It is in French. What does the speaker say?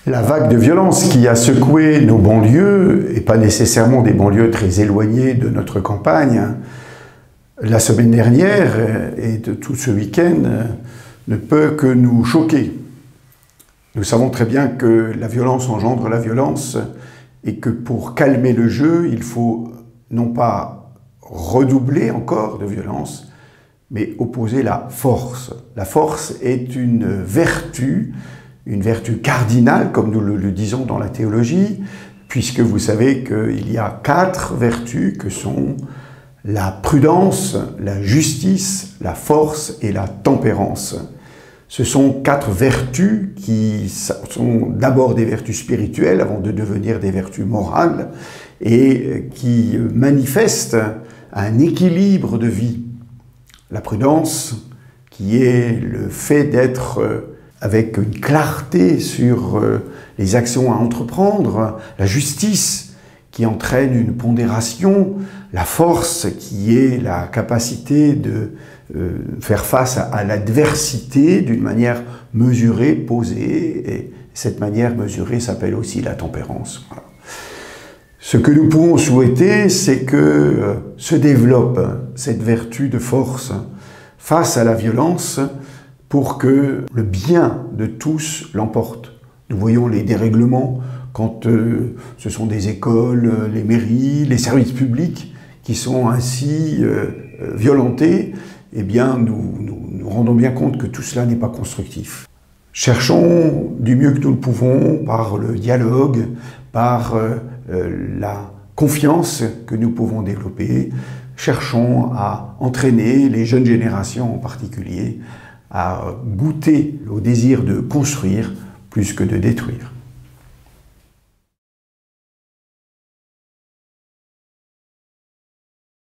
La vague de violence qui a secoué nos banlieues, et pas nécessairement des banlieues très éloignées de notre campagne, la semaine dernière et de tout ce week-end, ne peut que nous choquer. Nous savons très bien que la violence engendre la violence et que pour calmer le jeu, il faut non pas redoubler encore de violence, mais opposer la force. La force est une vertu cardinale, comme nous le disons dans la théologie, puisque vous savez qu'il y a 4 vertus que sont la prudence, la justice, la force et la tempérance. Ce sont 4 vertus qui sont d'abord des vertus spirituelles avant de devenir des vertus morales et qui manifestent un équilibre de vie. La prudence, qui est le fait d'être avec une clarté sur les actions à entreprendre, la justice qui entraîne une pondération, la force qui est la capacité de faire face à l'adversité d'une manière mesurée, posée, et cette manière mesurée s'appelle aussi la tempérance. Voilà. Ce que nous pouvons souhaiter, c'est que se développe cette vertu de force face à la violence pour que le bien de tous l'emporte. Nous voyons les dérèglements quand ce sont des écoles, les mairies, les services publics qui sont ainsi violentés. Eh bien, nous rendons bien compte que tout cela n'est pas constructif. Cherchons du mieux que nous le pouvons, par le dialogue, par la confiance que nous pouvons développer, cherchons à entraîner les jeunes générations en particulier à goûter au désir de construire plus que de détruire.